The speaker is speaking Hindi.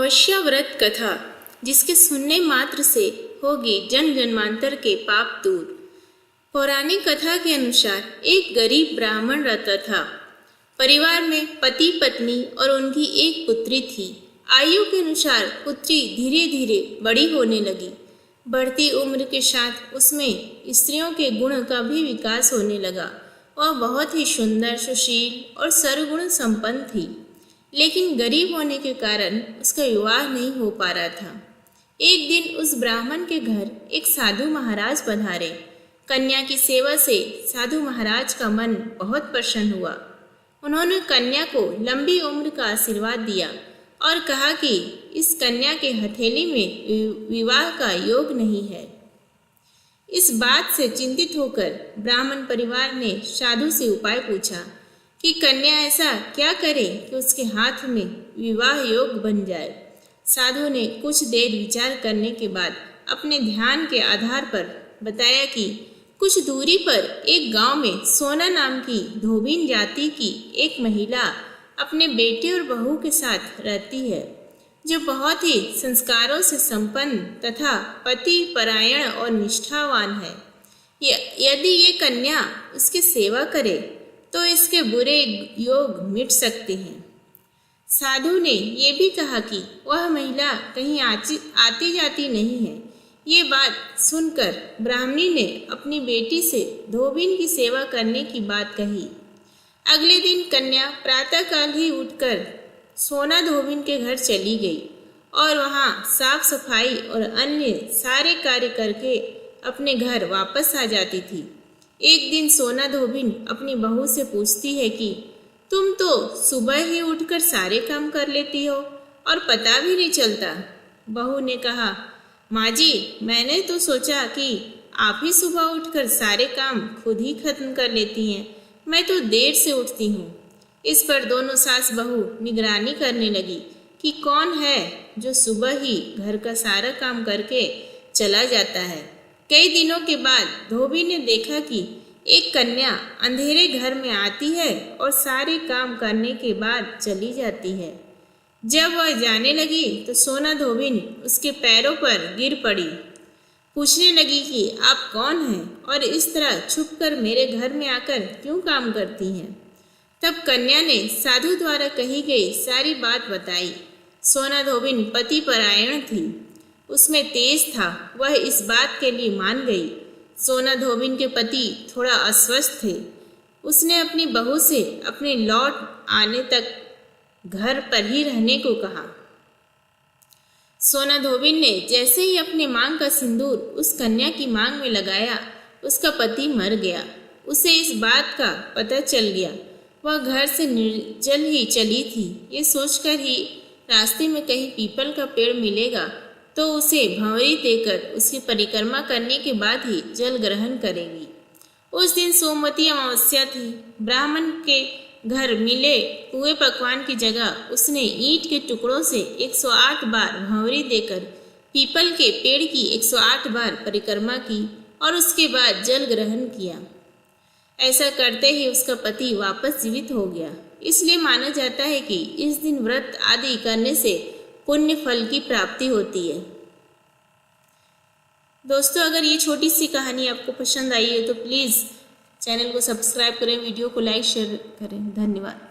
भविष्यव्रत कथा, जिसके सुनने मात्र से होगी जन्म जन्मांतर के पाप दूर। पौराणिक कथा के अनुसार एक गरीब ब्राह्मण रहता था। परिवार में पति पत्नी और उनकी एक पुत्री थी। आयु के अनुसार पुत्री धीरे धीरे बड़ी होने लगी। बढ़ती उम्र के साथ उसमें स्त्रियों के गुण का भी विकास होने लगा। वह बहुत ही सुंदर, सुशील और सर्वगुण संपन्न थी, लेकिन गरीब होने के कारण उसका विवाह नहीं हो पा रहा था। एक दिन उस ब्राह्मण के घर एक साधु महाराज पधारे। कन्या की सेवा से साधु महाराज का मन बहुत प्रसन्न हुआ। उन्होंने कन्या को लंबी उम्र का आशीर्वाद दिया और कहा कि इस कन्या के हथेली में विवाह का योग नहीं है। इस बात से चिंतित होकर ब्राह्मण परिवार ने साधु से उपाय पूछा कि कन्या ऐसा क्या करे कि उसके हाथ में विवाह योग बन जाए। साधु ने कुछ देर विचार करने के बाद अपने ध्यान के आधार पर बताया कि कुछ दूरी पर एक गांव में सोना नाम की धोबिन जाति की एक महिला अपने बेटे और बहू के साथ रहती है, जो बहुत ही संस्कारों से संपन्न तथा पति परायण और निष्ठावान है। यदि ये कन्या उसकी सेवा करे तो इसके बुरे योग मिट सकते हैं। साधु ने ये भी कहा कि वह महिला कहीं आती जाती नहीं है। ये बात सुनकर ब्राह्मणी ने अपनी बेटी से धोबिन की सेवा करने की बात कही। अगले दिन कन्या प्रातःकाल ही उठकर सोना धोबिन के घर चली गई और वहाँ साफ सफाई और अन्य सारे कार्य करके अपने घर वापस आ जाती थी। एक दिन सोना धोबिन अपनी बहू से पूछती है कि तुम तो सुबह ही उठकर सारे काम कर लेती हो और पता भी नहीं चलता। बहू ने कहा, माँ जी, मैंने तो सोचा कि आप ही सुबह उठकर सारे काम खुद ही खत्म कर लेती हैं। मैं तो देर से उठती हूँ। इस पर दोनों सास बहू निगरानी करने लगी कि कौन है जो सुबह ही घर का सारा काम करके चला जाता है। कई दिनों के बाद धोबी ने देखा कि एक कन्या अंधेरे घर में आती है और सारे काम करने के बाद चली जाती है। जब वह जाने लगी तो सोना धोबिन उसके पैरों पर गिर पड़ी। पूछने लगी कि आप कौन हैं और इस तरह छुपकर मेरे घर में आकर क्यों काम करती हैं। तब कन्या ने साधु द्वारा कही गई सारी बात बताई। सोना धोबिन पति परायण थी, उसमें तेज था। वह इस बात के लिए मान गई। सोना धोबिन के पति थोड़ा अस्वस्थ थे। उसने अपनी बहू से अपने लौट आने तक घर पर ही रहने को कहा। सोना धोबिन ने जैसे ही अपने मांग का सिंदूर उस कन्या की मांग में लगाया, उसका पति मर गया। उसे इस बात का पता चल गया। वह घर से निर्जल ही चली थी। ये सोचकर ही रास्ते में कहीं पीपल का पेड़ मिलेगा तो उसे भंवरी देकर उसकी परिक्रमा करने के बाद ही जल ग्रहण करेगी। उस दिन सोमवती अमावस्या थी। ब्राह्मण के घर मिले पुए पकवान की जगह उसने ईंट के टुकड़ों से 108 बार भंवरी देकर पीपल के पेड़ की 108 बार परिक्रमा की और उसके बाद जल ग्रहण किया। ऐसा करते ही उसका पति वापस जीवित हो गया। इसलिए माना जाता है कि इस दिन व्रत आदि करने से पुण्य फल की प्राप्ति होती है। दोस्तों, अगर ये छोटी सी कहानी आपको पसंद आई है तो प्लीज़ चैनल को सब्सक्राइब करें, वीडियो को लाइक शेयर करें। धन्यवाद।